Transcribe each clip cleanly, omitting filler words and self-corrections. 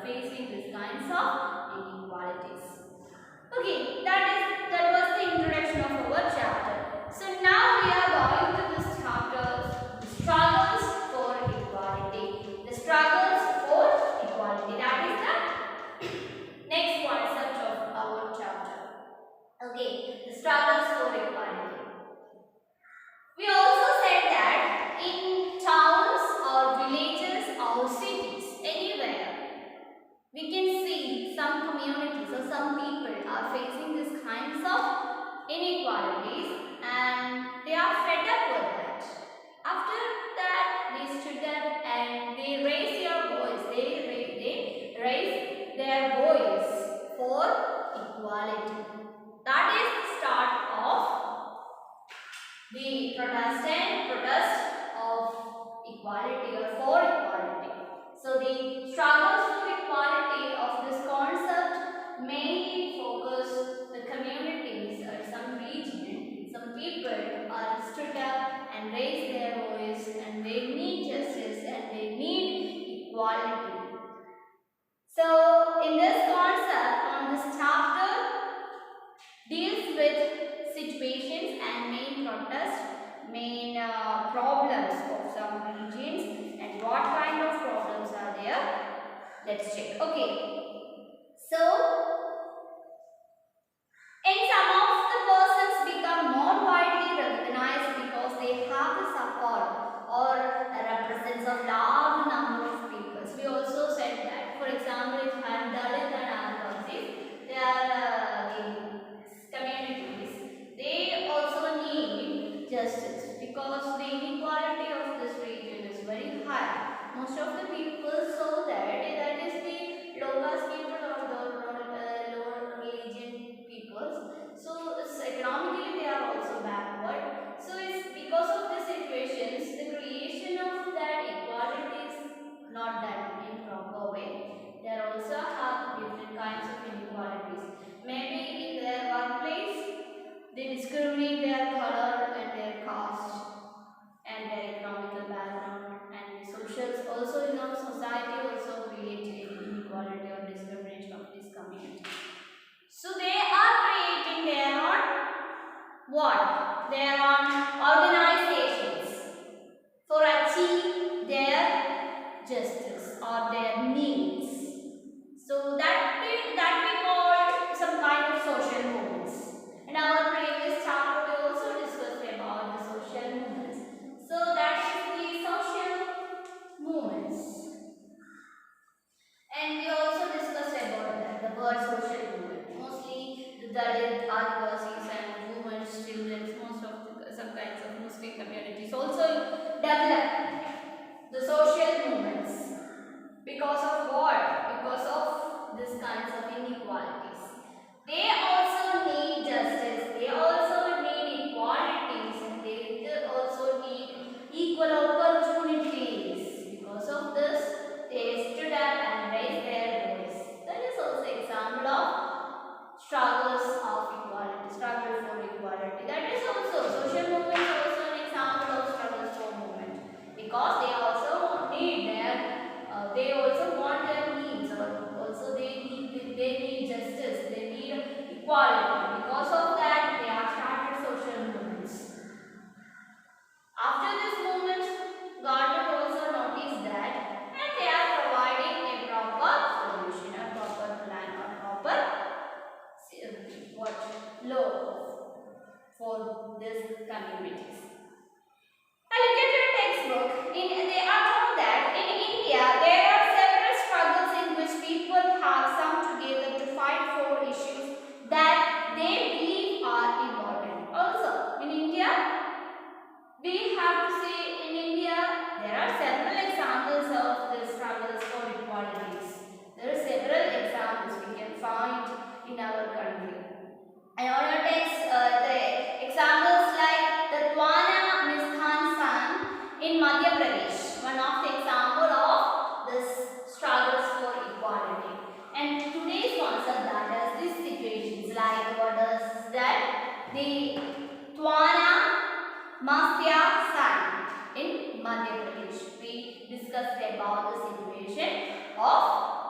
facing these kinds of inequalities. Okay, that was the introduction of our chapter. So now we are going to this chapter, the struggles for equality. The struggles for equality. That is the next concept of our chapter. Okay, the struggles for equality. We also said that in towns or villages or cities, anywhere, we can see some communities or some people are facing these kinds of inequalities and they are fed up with that. After that, they stood up and they raise their voice. They raise their voice for equality. That is the start of the protest of equality or for equality. So the struggles for equality of this concept mainly focus the communities or some region, some people are stood up and raised their voice and they need justice and they need equality. So in this concept, on this chapter deals with situations and main protests, main problems of some regions and what kind of problems are there. Let's check. Okay. So, and some of the persons become more widely recognized because they have the support or represents a large number of people. We also said that, for example, if I am Dalit and Adivasis, they are communities, they also need justice because the inequality of this region is very high. Most of the people saw that is the low caste people or the lower religion peoples. So economically they are also backward. So it's because of the situations, the creation of that equality is not done in proper way. There also have different kinds of inequalities. Maybe in their workplace, they discriminate their color and their caste and their economical background and socials. Also in our society also create inequality or discrimination of this community. So they are creating their own what? Their own organizations for achieve their justice or their needs. So that we call some kind of social movements. In our previous chapter, we also discussed about the social movements. So that is the social movements. And we also discussed about that, the word social movement. Mostly the Dalit, Adivasis and women, children, most of some kinds of Muslim communities also develop the social movements. Because of what? Because of this kinds of inequalities. They also need justice. They also need equalities. And they also need equal opportunities. Because of this, they stood up and raised their voice. That is also an example of struggles of equality, struggle for equality. That is also, social movement is also an example of struggles for movement. Because they also need their they also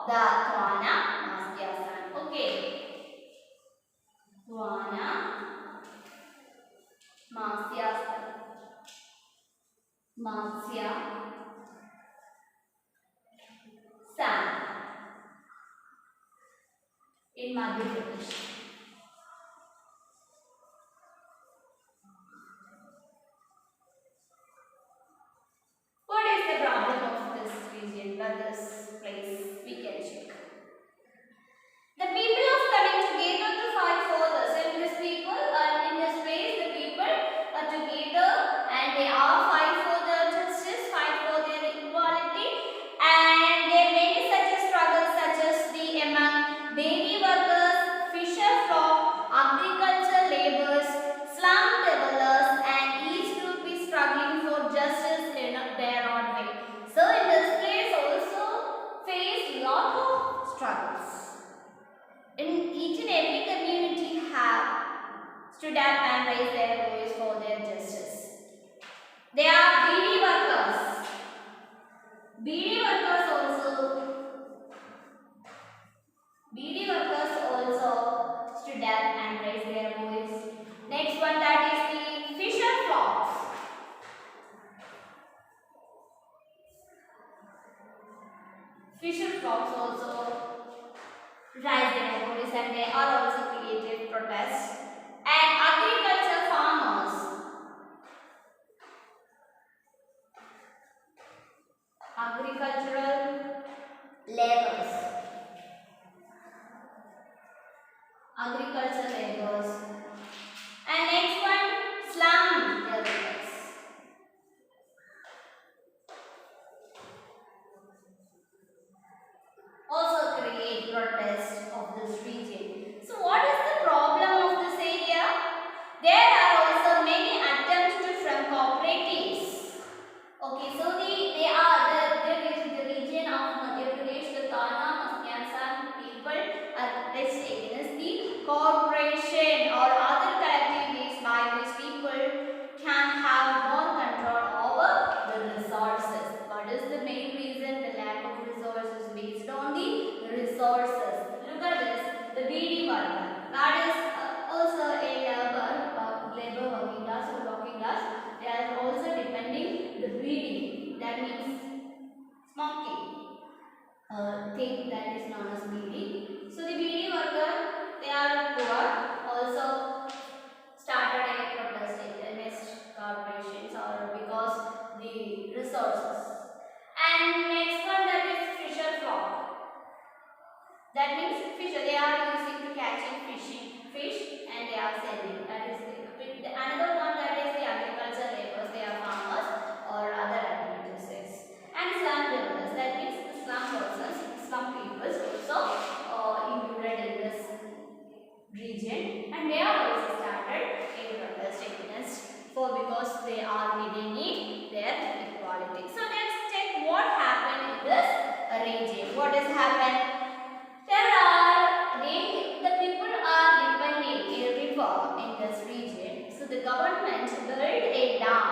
the Tuana Mastiasan. Okay. Tuana Mastiasan. Masya San in Madhya Pradesh. What is the problem of this region or this place? We can check. The people are coming together to fight for this. In this place, the people are together and they are fight for their justice, fight for their equality, and there are many such struggles such as among dairy workers, fisher folk, agriculture laborers, slum dwellers, and each group is struggling for justice in their own way. So in this place also face lot of struggles. In each and every community have stood up and raised their voice for their justice. They are beady workers. Beady workers also stood up and raised their voice. Next one, that is the fisher flocks. Fisher flocks also raised their voice and they are also created protests. And agriculture farmers, agricultural laborers, and next one, slum dwellers. Also create protest of this region. So what is the problem of this area? There are also many attempts to from cooperatives. Okay, so the region of Madhya Pradesh, the Tana, Mastiansan people are taken as the corporation or other collectivities by which people can have more control over the resources. What is the main reason? The lack of resources based on the resources. Look at this, the beady worker. That is also a labor working class or working class. They are also depending the beading. That means smoking thing that is known as beading. So the beady worker, they are poor. Also started a protest against corporations or because the resources. And next one, that is fisher flock. That means fisher, they are using to catching fish and they are selling. That is another one, that is the agriculture laborers, they are farmers or other activities. And slum dwellers, that means the slum persons, slum people also included in this region, and they are also started a protest against because they need their equality. So let's check what happened in this region. What has happened? The people are depending a river in this region. So the government built a dam.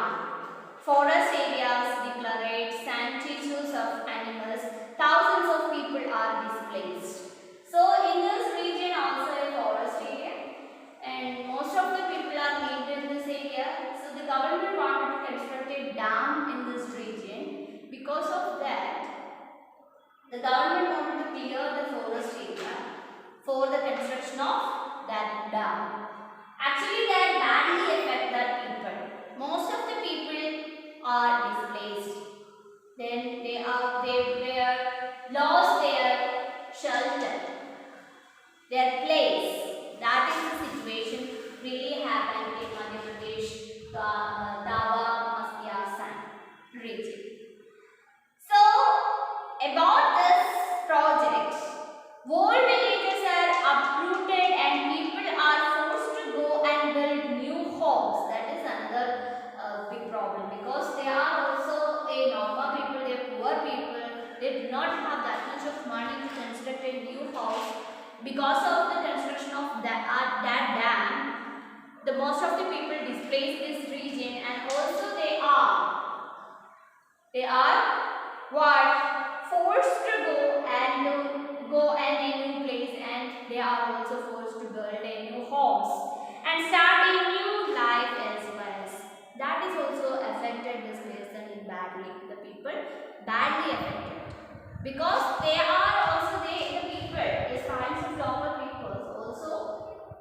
Forest areas declared sanctuaries of animals. Thousands of people are displaced. So in this region also a forest area, and most of the people are lived in this area. So the government wanted to construct a dam in this region. Because of that, the government wanted to clear the forest area for the construction of that dam. Actually, that badly affect the people. Most of the people are displaced. Then they lost their shelter, their place. That is the situation really happened in Madhya Pradesh, Dawa, Mastiasan region. So about this project, whole villages are uprooted and people are forced to go and build new homes. That is another big problem, because they are also a normal people, they are poor people, they do not have that much of money to construct a new house. Because of the construction of that dam, the most of the people displaced this region, and also they are what? Forced to go and build a new homes and start a new life elsewhere. That is also affected this person badly. The people badly affected because they are also the people, the science of local people also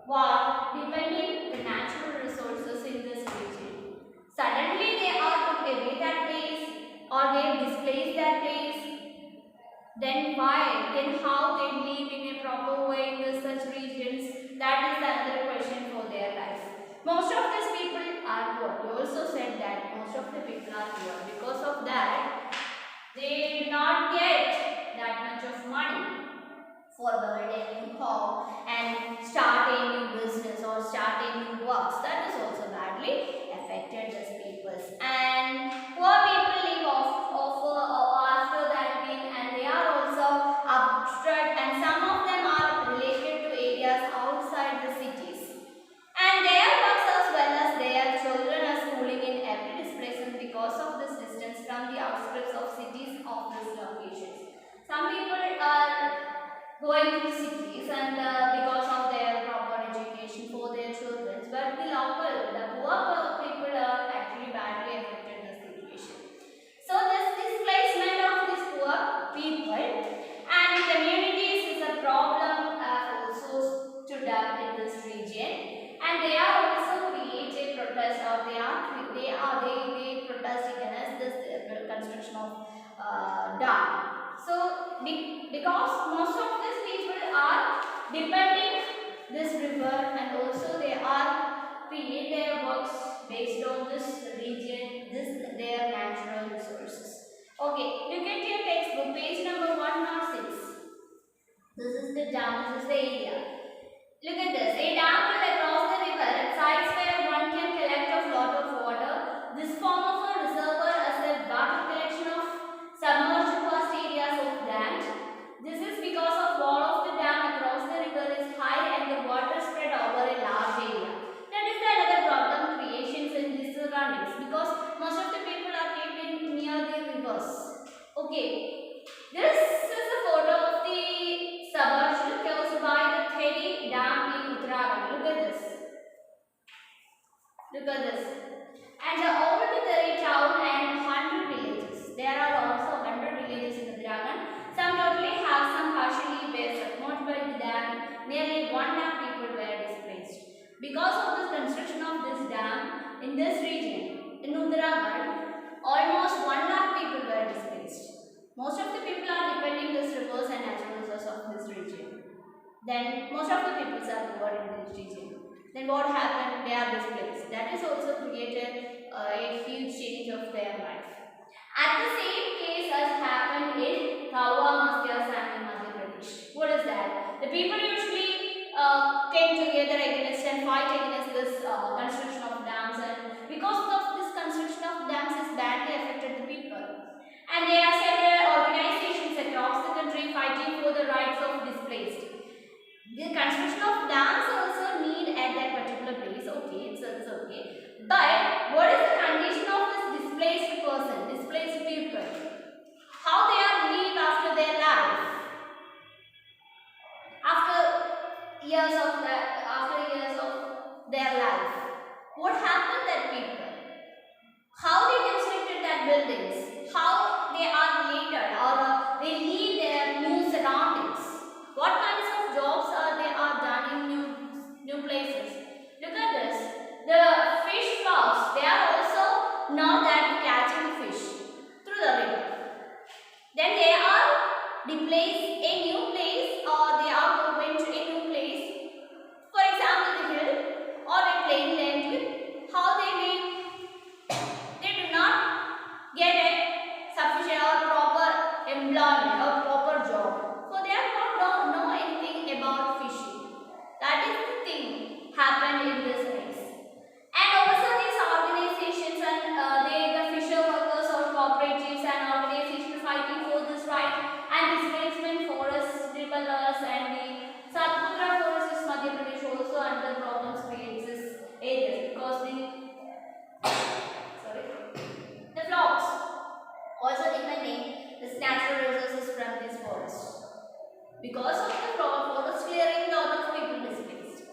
were depending the natural resources in this region. Suddenly they are put away that place or they displace that place. Then why? Then how they live in a proper way in such regions? That is another question for their life. Most of these people are poor. You also said that most of the people are poor. Because of that, they do not get that much of money for building a new home and start a new business or start a new works. That is also badly affected these people. And poor people live after that being, and they are also abstract, and some of them are related to areas outside the cities. And their works as well as their children are schooling in every displacement because of this distance from the outskirts of cities of these locations. Some people are going to cities and because of their proper education for their children, but the poor people are actually badly affected in this situation. So this displacement of these poor people and communities is a problem also stood up in this region, and they are also create a protest, or they protest against this construction of dam. So because most of these people are depending this river, and also they are create their works based on this region, their natural resources. Okay, look at your textbook, page number 106. This is the dam, this is the area. Look at this. A dam will across the river at sites where one can collect a lot of water. This form of a reservoir as a water collection of submerged vast areas of land. This is because of wall of the dam across the river is high and the water spread over a large area. That is the another problem creations in these surroundings, because most of the people are living near the rivers. Okay, this is a photo of the submerged caused by the Theri Dam in Uttarakhand. Look at this. Look at this. And the old Theri town and 100 villages. There are also 100 villages in Uttarakhand. Some totally have, some partially were submerged by the dam. Nearly 1 lakh people were displaced. Because of the construction of this dam in this region, in Uttarakhand, almost 1 lakh people were displaced. Most of the people are depending these rivers and natural resources of this region. Then most of the people are poor in this region. Then what happened? They are displaced. That is also created a huge change of their life. At the same case as happened in Kawa, Masyas and Madhya Pradesh. What is that? The people usually came together against and fight against this construction of dams, and because of this construction of dams is badly affected the people. And there are several organizations across the country fighting for the rights of displaced. The construction of dams also need at that particular place. Okay, it's okay. But what is the condition of this displaced person, displaced people? How they are live after their life? After years of their life, what happened that people? How they constructed that buildings? How they are related, or they leave their new surroundings? What kinds of jobs are done in new places? Look at this. The fish flocks, they are also now that catching fish through the river. Then they are displaced a new place, or they are going to a new place. For example, the hill or a plain land. How they live? They do not get a sufficient or proper employment or proper job. So they are don't know anything about fishing. That is the thing happened in this case. And also these organizations and the fisher workers or cooperatives and organizations fighting for this right, and displacement forests, developers, and the Satpura forest is Madhya Pradesh also under problems creates this areas, because the flocks also depending this natural resources from this forest. Because of the forest clearing, a lot of people displaced.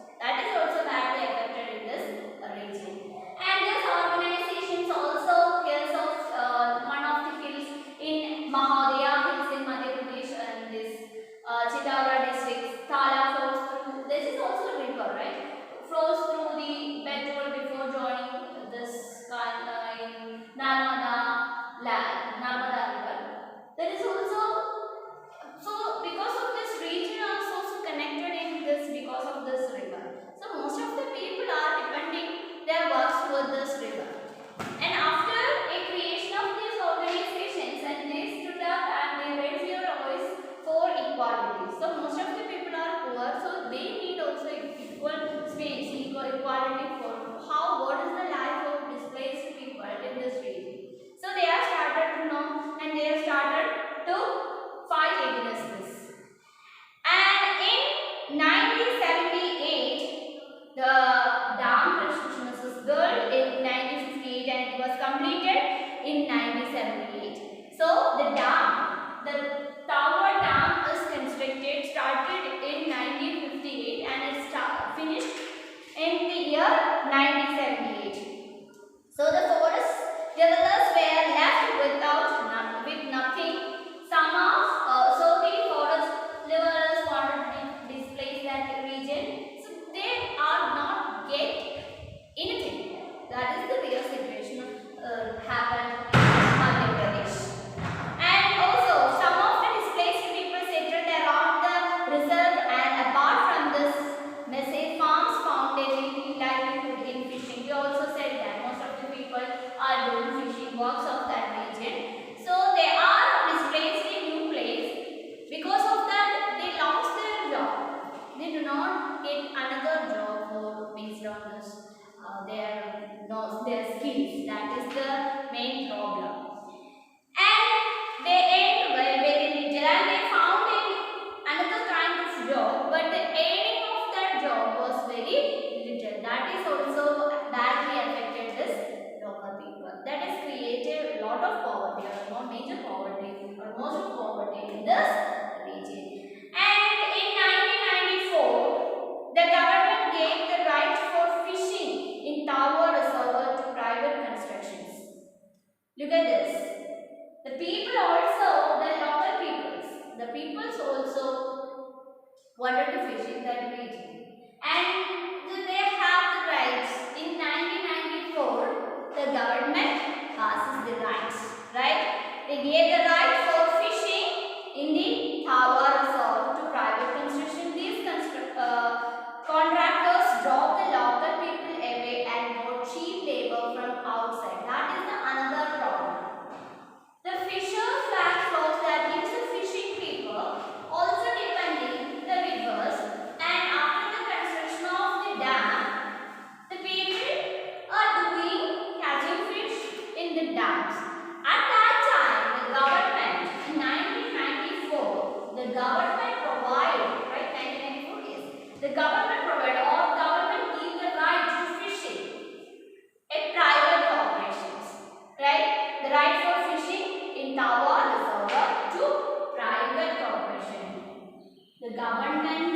they need also equal space, equal equality for what is the life of displaced people in this region. So they have started to know and they have started to fight against this. And in 1978, the dam construction was built in 1958 and it was completed in 1978. So the tower dam is constructed, started in 1958 and it finished in the year 1978. So the forest dwellers were left with nothing. So the forest dwellers wanted to displace that region. So they are not get anything. That is the real situation happened in Madhya Pradesh. And also some of the displaced people settled around the reserve, and apart from this, message farms found a livelihood in fishing. We also said that most of the people are doing fishing works of that region. So they are displaced in new place. Because of that, they lost their job. They do not get another job based on this their skills. That is the main problem. And they earned very little, and they found another kind of job, but the earning of that job was very little. That is also badly affected this local people. That has created a lot of poverty, or more major poverty, or most of poverty in this region. And in 1994, the government gave the right for fishing in Tower Reservoir to private constructions. Look at this. The people also, the local peoples also wanted to fish in that region. And they have the rights. In 1994, the government passes the rights, right? They gave the right for fishing in the Tower Reserve to private construction. These contractors dropped the local people away and got cheap labor from outside. That is another problem. The Fisher's Flag flows that gives the fishing people also depending the rivers, and after the construction of the dam, the people are doing catching fish in the dams. At that time, the government in 1994, the government provided, right? 1994 is the government provided, or government gave the right to fishing a private corporations, right? The right for fishing in Tower Reservoir to private corporation. The government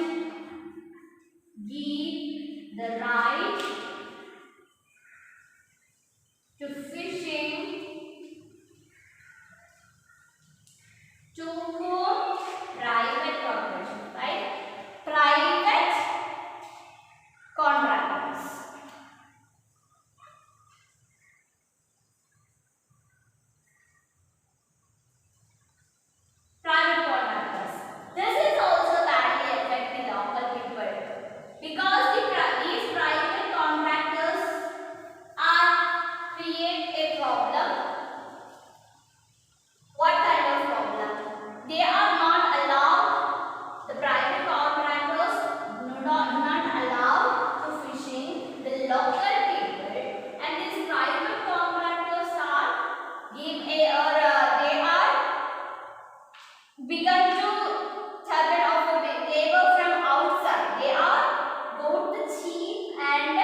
give the right to fishing to whom? Private corporation, right? Private contractors. Private contractors. This is also badly affect the local people, because these private contractors are create a problem. What kind of problem? They are not allowed, the private contractors do not allow to fishing the local people, and these private contractors are they are begun to target of labor from outside. They are both cheap and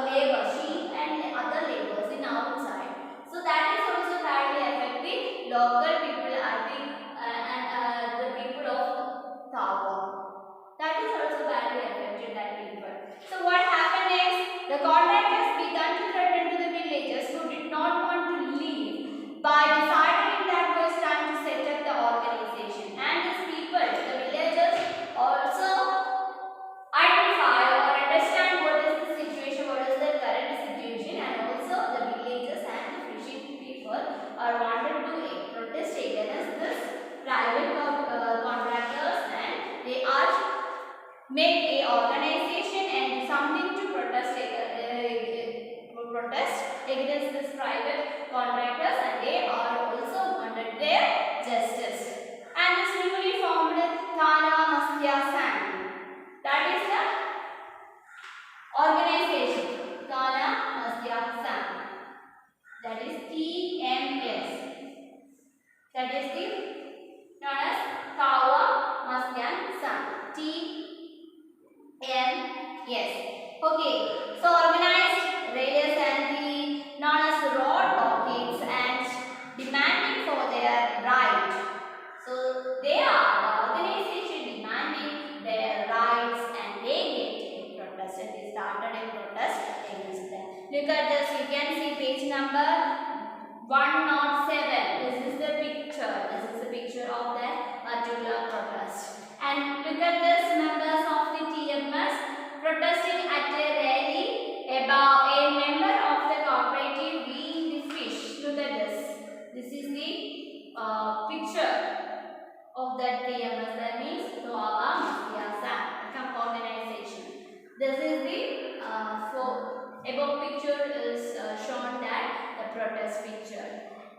labor, cheap and other labors in outside. So that is also badly affecting local people, I think, and the people of Tower. That is also badly affected that people. So what happened is, the contractors began to threaten to the villagers who did not want to leave by deciding that it was time to set up the organization. And these people, the villagers, also identify or understand what is the situation, what is the current situation, and also the villagers and the fishing people are wanted to protest against this private contractors, and they are make a organization and something to protest against this private contractors, and they are also wanted their justice. And this newly formed Thana Mastya Sang number 107. This is the picture. This is the picture of that particular protest. And look at this, members of the TMS protesting at a rally about a member of the cooperative being the fish. Look at this. This is the picture of that TMS. That means Toaba Masiasa organization. This is the above picture is shown that the protest picture.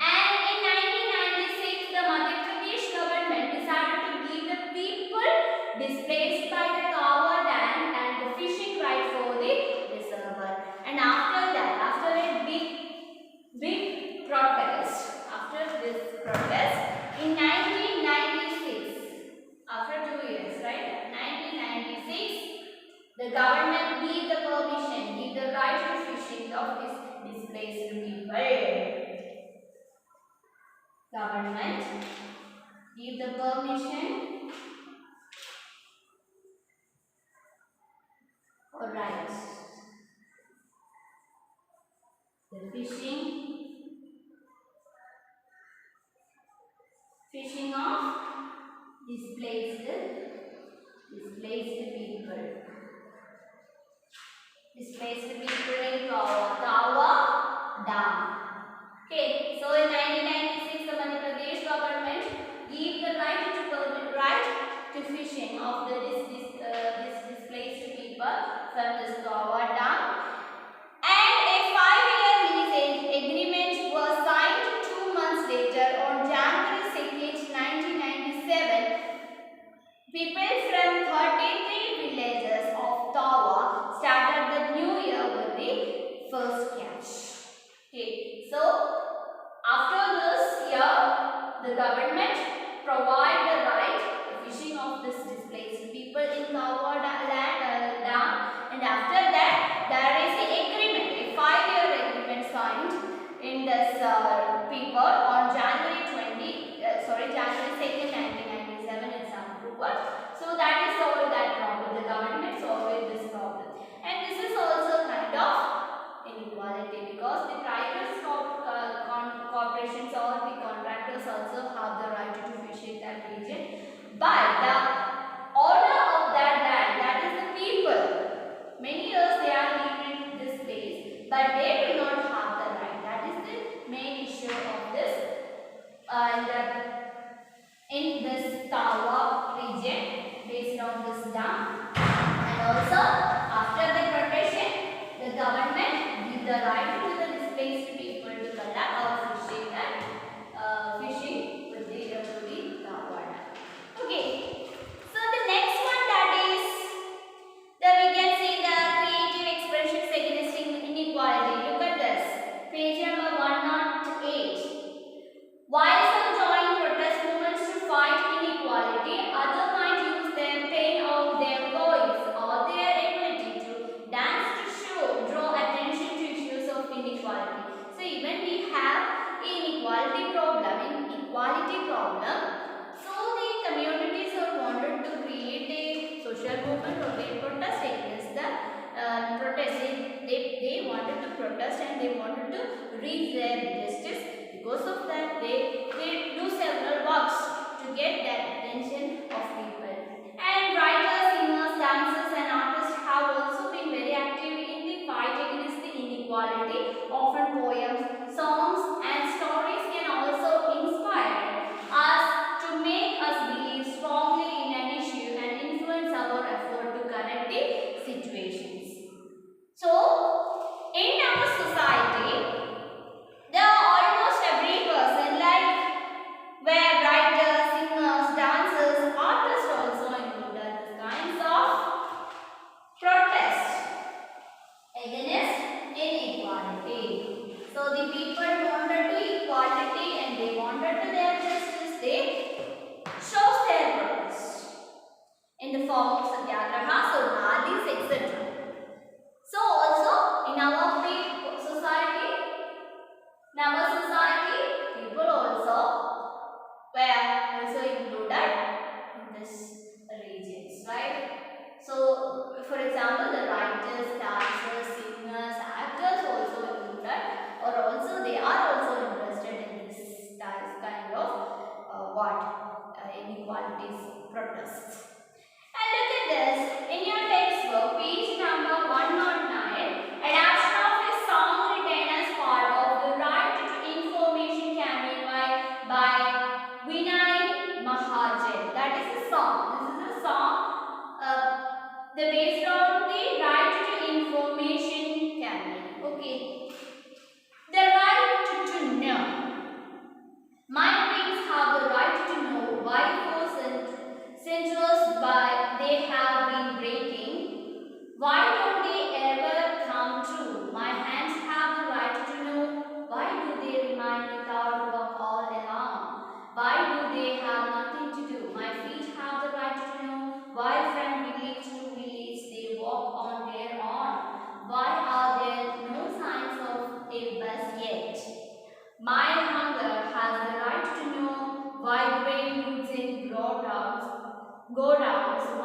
And in 1996, the Madhya Pradesh government decided to give the people displaced by the Tawa dam and the fishing right for the reservoir. And after that, after a big protest, after this protest, in 1996, after 2 years, right? 1996, the government gave the permission, gave the right to fishing of this displaced people. Government gave the permission or rights. The fishing of displaced people. Displaced people in Tawa dam. Okay, so in 1996, the Madhya Pradesh government gave the right to fishing of the displaced people from this Tawa dam, and a 5-year lease agreement was signed 2 months later on January 2nd, 1997. People from 33 villages of Tawa started the new year with the first catch. Okay, so after this year, the government provide the right to fishing of this displaced people in Tawa dam, and after that there is an agreement, a 5-year agreement signed in this people on January 2nd, 1997 in some approvals. So that is solved that problem. The government solved this problem, and this is also kind of inequality because the private corporations or the contractors also have the right to fish in that region, but the owner of that land, that is the people, many years they are living in this place, but they do not have the right. That is the main issue of this in this Tawa region based on this dam. And also after the protection, the government give the right to the displaced people to conduct or fishing with the Tawa dam. Okay, so the next one, that is we can see the creative expressions against inequality. Look at this, page number 108. While some join protest movements to fight inequality, others might use their pain of their voice or their ability to dance to draw attention to issues of inequality. So even we have inequality problem. So the communities are wanted to create a social movement or they protest against the protest. They wanted to protest and they wanted to reach their justice. Because of that, they do several works to get that attention of people. And writers, singers, dancers and artists have also been very active in the fight against the inequality. Often poems, songs and stories can also inspire us to make us believe strongly in an issue and influence our effort to correct the situations. So, in our society, there are almost every person, like where writers, singers, dancers, artists also included these kinds of protest against inequality. So the people wanted to equality and they wanted to their justice. They shows their protest in the form of satyagrahas or rallies, etc. So also in our society, people also were also included in this regions, right? So, for example, the writers, dancers, singers, actors also included, or also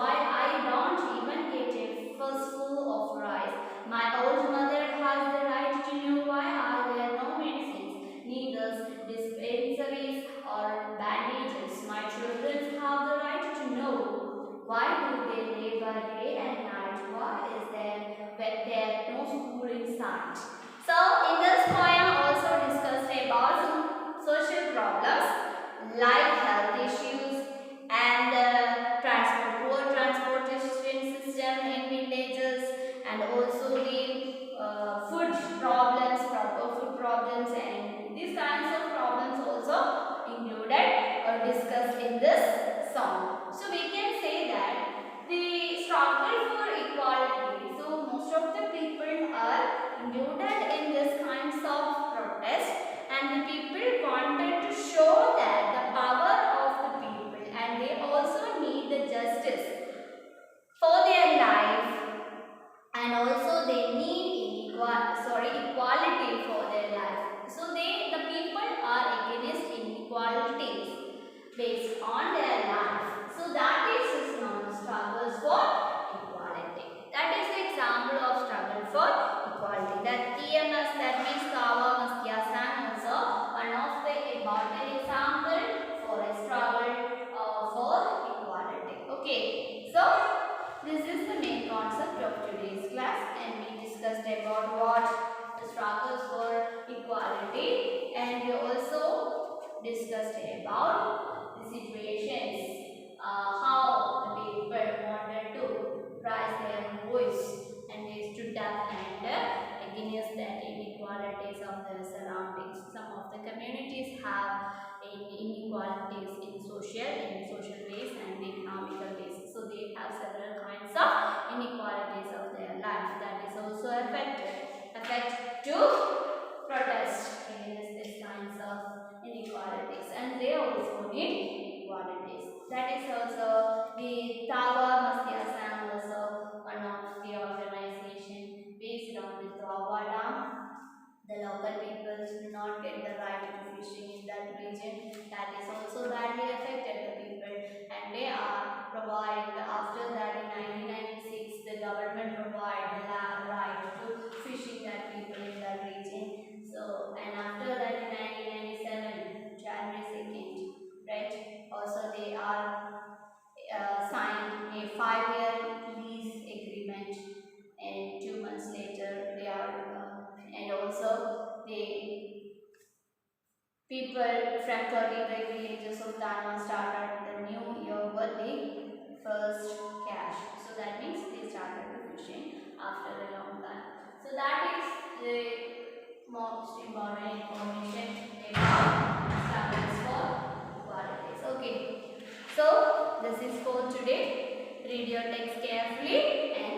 why I don't even get a full of rice. My old mother has the right to know why are there no medicines, needles, dispensaries or bandages. My children have the right to know why do they labor day and night. Why is there no school in sight? So in this poem also discussed about some social problems like health issues and poor transportation system in villages, and also the food problems, proper food problems, and these kinds of problems also included or discussed in this song. So we can say that the struggle for equality, so most of the people are included in this kinds of protest, and the people wanted to show that the power of the people, and they also need the justice for their life, and also they need equality for their life. So the people are against inequalities based on their life. So that is known as struggles for equality. That is the example of struggle for equality. That Hmcs, that means Kawa Mastya Sang, also one of the important example for a struggle for equality. Okay, so this is the main concept of today's class, and we discussed about what the struggles for equality, and we also discussed about the situations, how the people wanted to raise their voice, and they stood up and against that inequalities of their surroundings. Some of the communities have inequalities in social ways and economical ways. So they have several kinds of inequalities of their life. That is also affect to protest against these kinds of inequalities, and they also need equalities. That is also the Tawa Mastya Sang, also one of the organization based on the Tawa Dam. The local people do not get the right to fishing in that region. That is also badly affected the people, and they are provided after that in 1996 the government provided the right to fishing that people in that region. So and after that in 1997 January 2nd, right, also they are signed a 5-year lease agreement, and 2 months later they are and also the people from 33 villages of Taiwan started the new year with the first cash. So that means they started fishing after a long time. So that is the most important information about struggles for equalities. Okay. So this is for today. Read your text carefully and